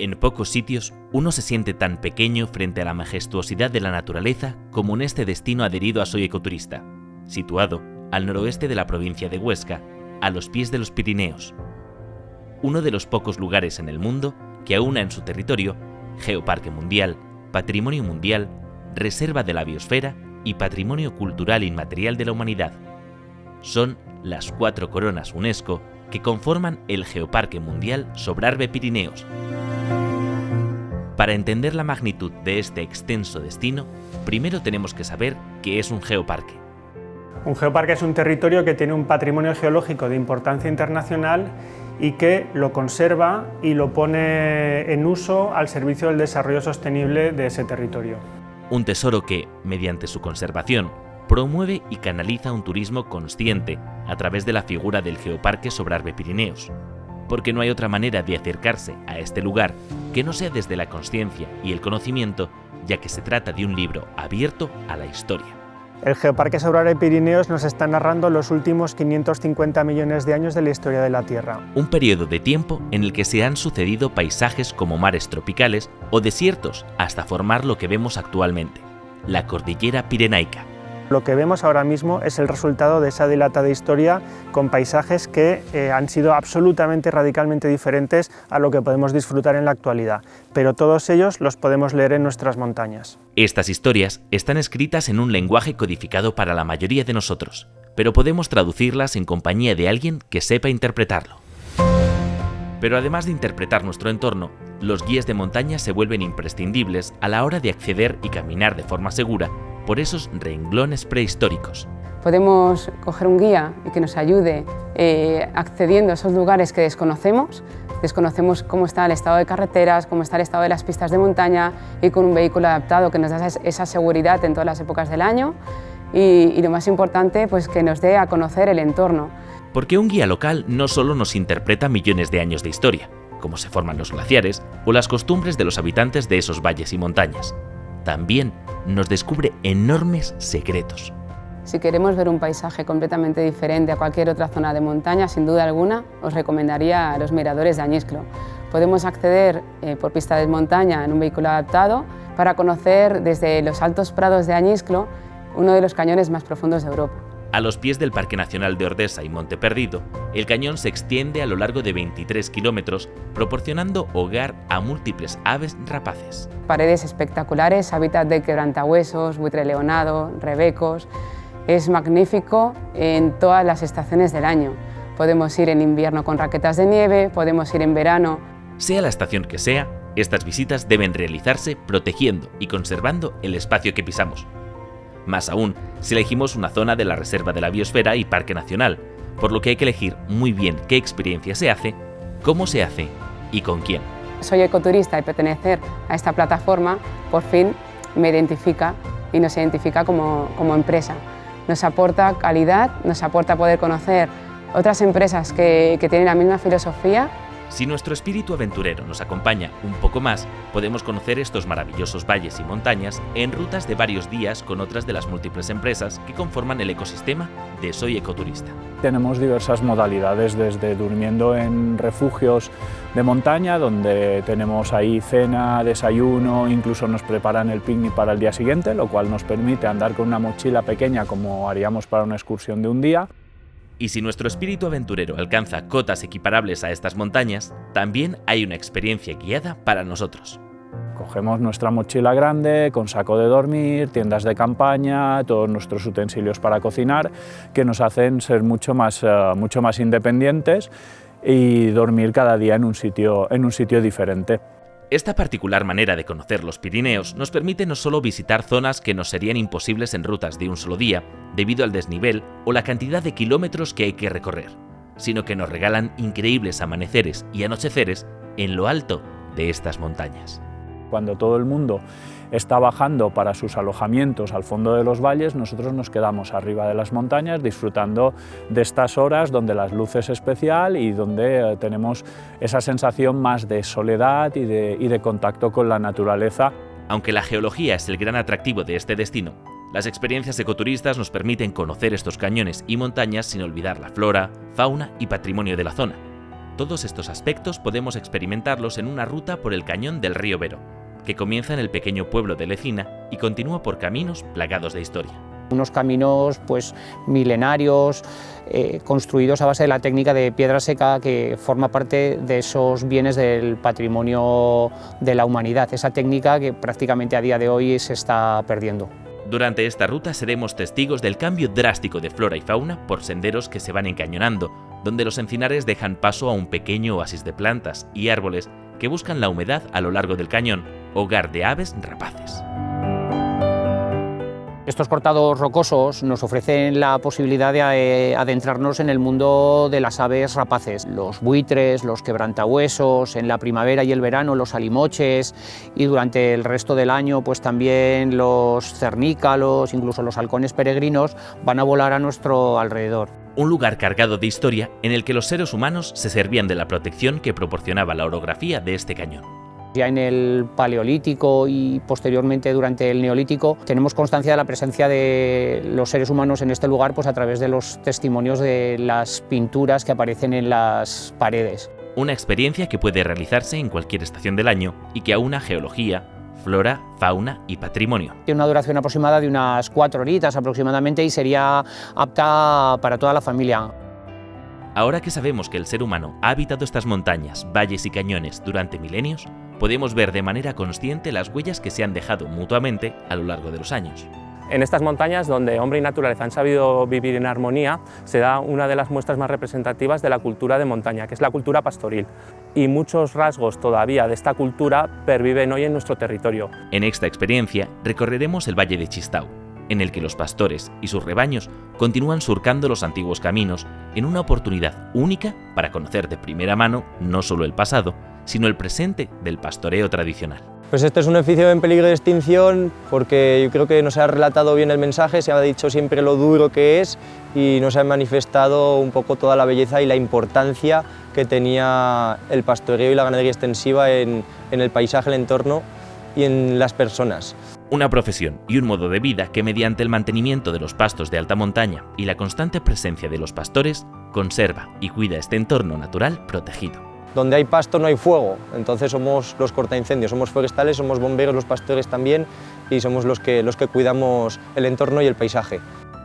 En pocos sitios uno se siente tan pequeño frente a la majestuosidad de la naturaleza como en este destino adherido a Soy Ecoturista, situado al noroeste de la provincia de Huesca, a los pies de los Pirineos. Uno de los pocos lugares en el mundo que aúna en su territorio Geoparque Mundial, Patrimonio Mundial, Reserva de la Biosfera y Patrimonio Cultural Inmaterial de la Humanidad. Son las 4 coronas UNESCO que conforman el Geoparque Mundial Sobrarbe Pirineos. Para entender la magnitud de este extenso destino, primero tenemos que saber qué es un geoparque. Un geoparque es un territorio que tiene un patrimonio geológico de importancia internacional y que lo conserva y lo pone en uso al servicio del desarrollo sostenible de ese territorio. Un tesoro que, mediante su conservación, promueve y canaliza un turismo consciente a través de la figura del Geoparque Sobrarbe Pirineos, porque no hay otra manera de acercarse a este lugar que no sea desde la consciencia y el conocimiento, ya que se trata de un libro abierto a la historia. El Geoparque Sobrarbe Pirineos nos está narrando los últimos 550 millones de años de la historia de la Tierra. Un periodo de tiempo en el que se han sucedido paisajes como mares tropicales o desiertos hasta formar lo que vemos actualmente, la cordillera pirenaica. Lo que vemos ahora mismo es el resultado de esa dilatada historia con paisajes que han sido absolutamente radicalmente diferentes a lo que podemos disfrutar en la actualidad, pero todos ellos los podemos leer en nuestras montañas. Estas historias están escritas en un lenguaje codificado para la mayoría de nosotros, pero podemos traducirlas en compañía de alguien que sepa interpretarlo. Pero además de interpretar nuestro entorno, los guías de montaña se vuelven imprescindibles a la hora de acceder y caminar de forma segura por esos renglones prehistóricos. Podemos coger un guía y que nos ayude accediendo a esos lugares que desconocemos cómo está el estado de carreteras, cómo está el estado de las pistas de montaña, y con un vehículo adaptado que nos da esa seguridad en todas las épocas del año y lo más importante, pues que nos dé a conocer el entorno. Porque un guía local no solo nos interpreta millones de años de historia, cómo se forman los glaciares o las costumbres de los habitantes de esos valles y montañas. También nos descubre enormes secretos. Si queremos ver un paisaje completamente diferente a cualquier otra zona de montaña, sin duda alguna, os recomendaría los miradores de Añisclo. Podemos acceder por pista de montaña en un vehículo adaptado para conocer desde los altos prados de Añisclo uno de los cañones más profundos de Europa. A los pies del Parque Nacional de Ordesa y Monte Perdido, el cañón se extiende a lo largo de 23 kilómetros, proporcionando hogar a múltiples aves rapaces. Paredes espectaculares, hábitat de quebrantahuesos, buitre leonado, rebecos. Es magnífico en todas las estaciones del año. Podemos ir en invierno con raquetas de nieve, podemos ir en verano. Sea la estación que sea, estas visitas deben realizarse protegiendo y conservando el espacio que pisamos. Más aún, si elegimos una zona de la Reserva de la Biosfera y Parque Nacional, por lo que hay que elegir muy bien qué experiencia se hace, cómo se hace y con quién. Soy ecoturista y pertenecer a esta plataforma, por fin me identifica y nos identifica como empresa. Nos aporta calidad, nos aporta poder conocer otras empresas que tienen la misma filosofía. Si nuestro espíritu aventurero nos acompaña un poco más, podemos conocer estos maravillosos valles y montañas en rutas de varios días con otras de las múltiples empresas que conforman el ecosistema de Soy Ecoturista. Tenemos diversas modalidades, desde durmiendo en refugios de montaña, donde tenemos ahí cena, desayuno, incluso nos preparan el picnic para el día siguiente, lo cual nos permite andar con una mochila pequeña como haríamos para una excursión de un día. Y si nuestro espíritu aventurero alcanza cotas equiparables a estas montañas, también hay una experiencia guiada para nosotros. Cogemos nuestra mochila grande, con saco de dormir, tiendas de campaña, todos nuestros utensilios para cocinar, que nos hacen ser mucho más independientes y dormir cada día en un sitio diferente. Esta particular manera de conocer los Pirineos nos permite no solo visitar zonas que nos serían imposibles en rutas de un solo día, debido al desnivel o la cantidad de kilómetros que hay que recorrer, sino que nos regalan increíbles amaneceres y anocheceres en lo alto de estas montañas. Cuando todo el mundo está bajando para sus alojamientos al fondo de los valles, nosotros nos quedamos arriba de las montañas disfrutando de estas horas donde la luz es especial y donde tenemos esa sensación más de soledad y de contacto con la naturaleza. Aunque la geología es el gran atractivo de este destino, las experiencias ecoturistas nos permiten conocer estos cañones y montañas sin olvidar la flora, fauna y patrimonio de la zona. Todos estos aspectos podemos experimentarlos en una ruta por el cañón del río Vero, que comienza en el pequeño pueblo de Lecina y continúa por caminos plagados de historia. Unos caminos pues milenarios, construidos a base de la técnica de piedra seca, que forma parte de esos bienes del patrimonio de la humanidad, esa técnica que prácticamente a día de hoy se está perdiendo. Durante esta ruta seremos testigos del cambio drástico de flora y fauna por senderos que se van encañonando, donde los encinares dejan paso a un pequeño oasis de plantas y árboles que buscan la humedad a lo largo del cañón, hogar de aves rapaces. Estos cortados rocosos nos ofrecen la posibilidad de adentrarnos en el mundo de las aves rapaces, los buitres, los quebrantahuesos, en la primavera y el verano los alimoches, y durante el resto del año pues también los cernícalos, incluso los halcones peregrinos van a volar a nuestro alrededor. Un lugar cargado de historia en el que los seres humanos se servían de la protección que proporcionaba la orografía de este cañón. Ya en el Paleolítico y posteriormente durante el Neolítico tenemos constancia de la presencia de los seres humanos en este lugar pues a través de los testimonios de las pinturas que aparecen en las paredes. Una experiencia que puede realizarse en cualquier estación del año y que aúna geología, flora, fauna y patrimonio. Tiene una duración aproximada de unas 4 horitas aproximadamente y sería apta para toda la familia. Ahora que sabemos que el ser humano ha habitado estas montañas, valles y cañones durante milenios, podemos ver de manera consciente las huellas que se han dejado mutuamente a lo largo de los años. En estas montañas, donde hombre y naturaleza han sabido vivir en armonía, se da una de las muestras más representativas de la cultura de montaña, que es la cultura pastoril. Y muchos rasgos todavía de esta cultura perviven hoy en nuestro territorio. En esta experiencia recorreremos el Valle de Chistau, en el que los pastores y sus rebaños continúan surcando los antiguos caminos en una oportunidad única para conocer de primera mano no solo el pasado, sino el presente del pastoreo tradicional. Pues este es un oficio en peligro de extinción porque yo creo que no se ha relatado bien el mensaje, se ha dicho siempre lo duro que es y no se ha manifestado un poco toda la belleza y la importancia que tenía el pastoreo y la ganadería extensiva en el paisaje, el entorno y en las personas. Una profesión y un modo de vida que mediante el mantenimiento de los pastos de alta montaña y la constante presencia de los pastores conserva y cuida este entorno natural protegido. Donde hay pasto no hay fuego, entonces somos los cortaincendios, somos forestales, somos bomberos, los pastores también, y somos los que cuidamos el entorno y el paisaje.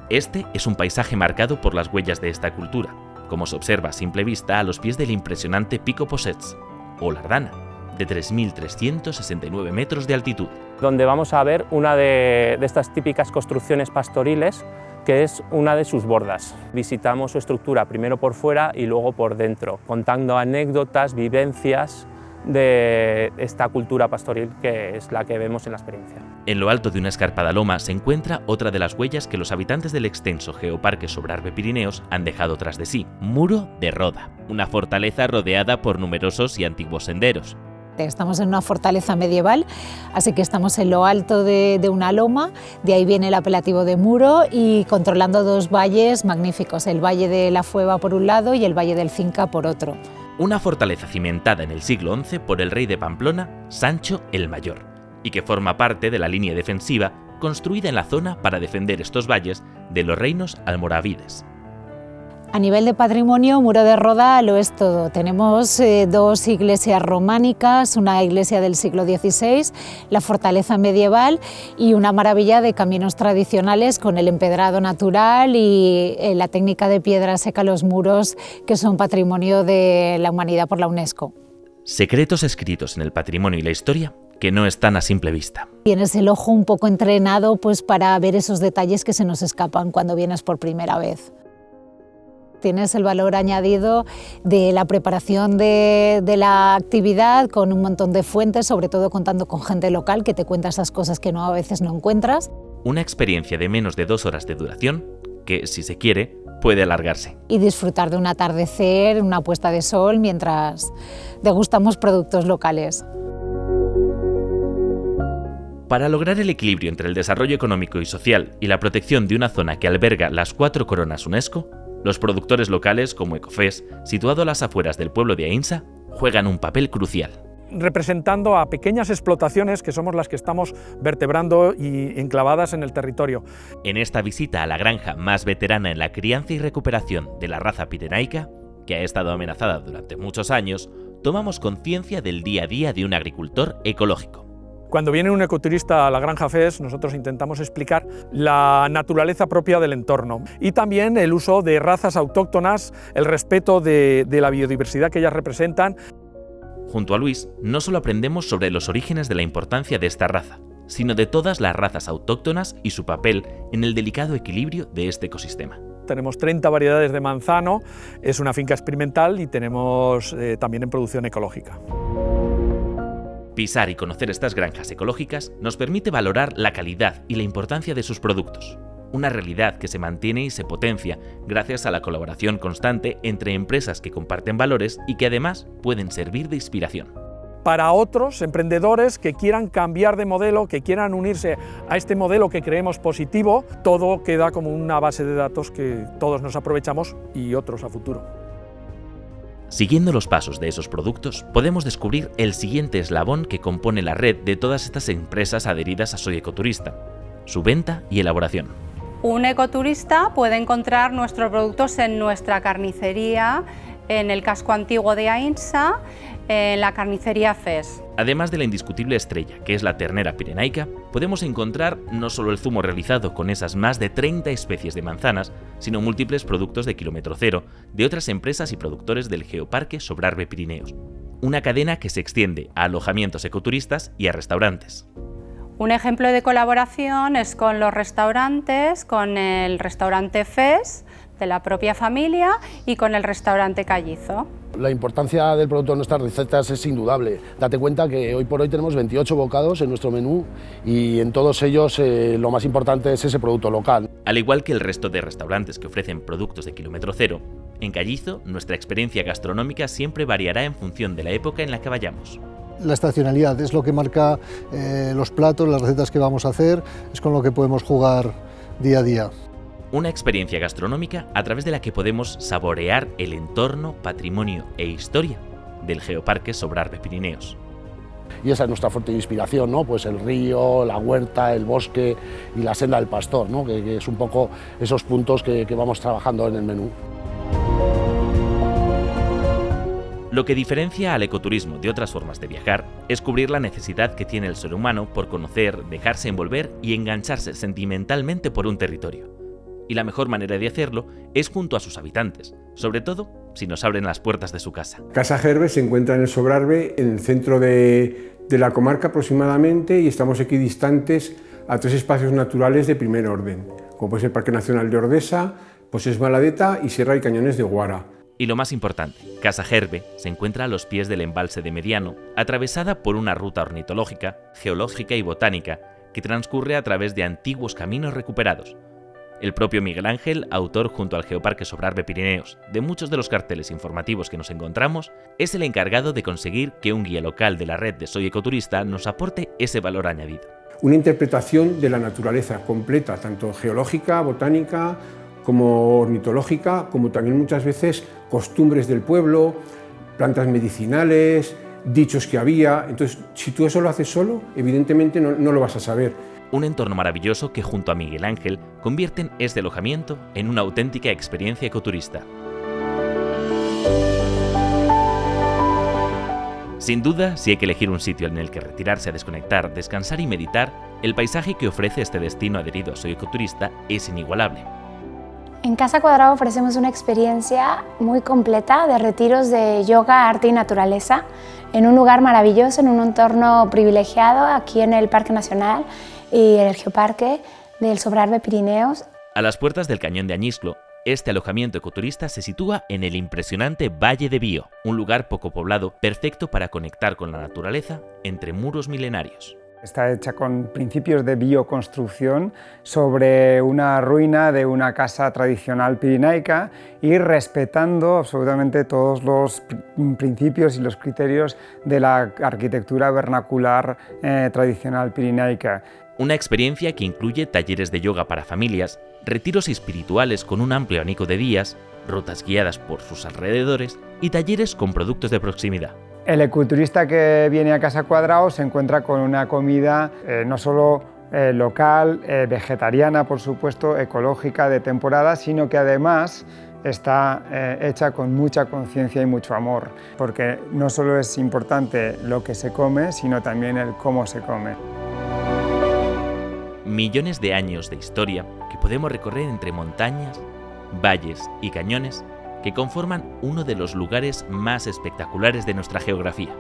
Este es un paisaje marcado por las huellas de esta cultura, como se observa a simple vista a los pies del impresionante Pico Possets, o la Ardana, de 3.369 metros de altitud. Donde vamos a ver una de estas típicas construcciones pastoriles, que es una de sus bordas. Visitamos su estructura primero por fuera y luego por dentro, contando anécdotas, vivencias de esta cultura pastoril que es la que vemos en la experiencia. En lo alto de una escarpada loma se encuentra otra de las huellas que los habitantes del extenso Geoparque Sobrarbe Pirineos han dejado tras de sí: Muro de Roda, una fortaleza rodeada por numerosos y antiguos senderos. Estamos en una fortaleza medieval, así que estamos en lo alto de una loma, de ahí viene el apelativo de muro, y controlando dos valles magníficos, el Valle de la Fueva por un lado y el Valle del Cinca por otro. Una fortaleza cimentada en el siglo XI por el rey de Pamplona, Sancho el Mayor, y que forma parte de la línea defensiva construida en la zona para defender estos valles de los reinos almorávides. A nivel de patrimonio, Muro de Roda lo es todo. Tenemos dos iglesias románicas, una iglesia del siglo XVI, la fortaleza medieval y una maravilla de caminos tradicionales con el empedrado natural y la técnica de piedra seca, los muros, que son patrimonio de la humanidad por la UNESCO. Secretos escritos en el patrimonio y la historia que no están a simple vista. Tienes el ojo un poco entrenado pues, para ver esos detalles que se nos escapan cuando vienes por primera vez. Tienes el valor añadido de la preparación de la actividad con un montón de fuentes, sobre todo contando con gente local que te cuenta esas cosas que a veces no encuentras. Una experiencia de menos de 2 horas de duración que, si se quiere, puede alargarse. Y disfrutar de un atardecer, una puesta de sol, mientras degustamos productos locales. Para lograr el equilibrio entre el desarrollo económico y social y la protección de una zona que alberga las 4 coronas UNESCO, los productores locales como Ecofes, situado a las afueras del pueblo de Ainsa, juegan un papel crucial. Representando a pequeñas explotaciones que somos las que estamos vertebrando y enclavadas en el territorio. En esta visita a la granja más veterana en la crianza y recuperación de la raza pirenaica, que ha estado amenazada durante muchos años, tomamos conciencia del día a día de un agricultor ecológico. Cuando viene un ecoturista a la Granja FES, nosotros intentamos explicar la naturaleza propia del entorno y también el uso de razas autóctonas, el respeto de la biodiversidad que ellas representan. Junto a Luis, no solo aprendemos sobre los orígenes de la importancia de esta raza, sino de todas las razas autóctonas y su papel en el delicado equilibrio de este ecosistema. Tenemos 30 variedades de manzano, es una finca experimental y tenemos también en producción ecológica. Pisar y conocer estas granjas ecológicas nos permite valorar la calidad y la importancia de sus productos, una realidad que se mantiene y se potencia gracias a la colaboración constante entre empresas que comparten valores y que además pueden servir de inspiración. Para otros emprendedores que quieran cambiar de modelo, que quieran unirse a este modelo que creemos positivo, todo queda como una base de datos que todos nos aprovechamos y otros a futuro. Siguiendo los pasos de esos productos, podemos descubrir el siguiente eslabón que compone la red de todas estas empresas adheridas a Soy Ecoturista: su venta y elaboración. Un ecoturista puede encontrar nuestros productos en nuestra carnicería, en el casco antiguo de Aínsa, en la carnicería FES. Además de la indiscutible estrella, que es la ternera pirenaica, podemos encontrar no solo el zumo realizado con esas más de 30 especies de manzanas, sino múltiples productos de kilómetro cero de otras empresas y productores del Geoparque Sobrarbe Pirineos, una cadena que se extiende a alojamientos ecoturistas y a restaurantes. Un ejemplo de colaboración es con los restaurantes, con el restaurante FES de la propia familia y con el restaurante Callizo. La importancia del producto en nuestras recetas es indudable. Date cuenta que hoy por hoy tenemos 28 bocados en nuestro menú y en todos ellos lo más importante es ese producto local. Al igual que el resto de restaurantes que ofrecen productos de kilómetro cero, en Callizo nuestra experiencia gastronómica siempre variará en función de la época en la que vayamos. La estacionalidad es lo que marca los platos, las recetas que vamos a hacer, es con lo que podemos jugar día a día. Una experiencia gastronómica a través de la que podemos saborear el entorno, patrimonio e historia del Geoparque Sobrarbe Pirineos. Y esa es nuestra fuente de inspiración, ¿no? Pues el río, la huerta, el bosque y la senda del pastor, ¿no? que es un poco esos puntos que vamos trabajando en el menú. Lo que diferencia al ecoturismo de otras formas de viajar es cubrir la necesidad que tiene el ser humano por conocer, dejarse envolver y engancharse sentimentalmente por un territorio. Y la mejor manera de hacerlo es junto a sus habitantes, sobre todo si nos abren las puertas de su casa. Casa Gerbe se encuentra en el Sobrarbe, en el centro de la comarca aproximadamente, y estamos equidistantes a 3 espacios naturales de primer orden, como puede ser el Parque Nacional de Ordesa, Poses Maladeta y Sierra y Cañones de Guara. Y lo más importante, Casa Gerbe se encuentra a los pies del embalse de Mediano, atravesada por una ruta ornitológica, geológica y botánica que transcurre a través de antiguos caminos recuperados. El propio Miguel Ángel, autor junto al Geoparque Sobrarbe Pirineos de muchos de los carteles informativos que nos encontramos, es el encargado de conseguir que un guía local de la red de Soy Ecoturista nos aporte ese valor añadido. Una interpretación de la naturaleza completa, tanto geológica, botánica, como ornitológica, como también muchas veces costumbres del pueblo, plantas medicinales, dichos que había. Entonces, si tú eso lo haces solo, evidentemente no lo vas a saber. Un entorno maravilloso que junto a Miguel Ángel convierten este alojamiento en una auténtica experiencia ecoturista. Sin duda, si hay que elegir un sitio en el que retirarse a desconectar, descansar y meditar, el paisaje que ofrece este destino adherido a Soy Ecoturista es inigualable. En Casa Cuadrado ofrecemos una experiencia muy completa de retiros de yoga, arte y naturaleza en un lugar maravilloso, en un entorno privilegiado aquí en el Parque Nacional y en el Geoparque del Sobrarbe Pirineos. A las puertas del Cañón de Añisclo, este alojamiento ecoturista se sitúa en el impresionante Valle de Bío, un lugar poco poblado perfecto para conectar con la naturaleza entre muros milenarios. Está hecha con principios de bioconstrucción sobre una ruina de una casa tradicional pirenaica y respetando absolutamente todos los principios y los criterios de la arquitectura vernacular tradicional pirenaica. Una experiencia que incluye talleres de yoga para familias, retiros espirituales con un amplio abanico de días, rutas guiadas por sus alrededores y talleres con productos de proximidad. El ecoturista que viene a Casa Cuadrado se encuentra con una comida no solo local, vegetariana, por supuesto, ecológica, de temporada, sino que además está hecha con mucha conciencia y mucho amor, porque no solo es importante lo que se come, sino también el cómo se come. Millones de años de historia que podemos recorrer entre montañas, valles y cañones que conforman uno de los lugares más espectaculares de nuestra geografía.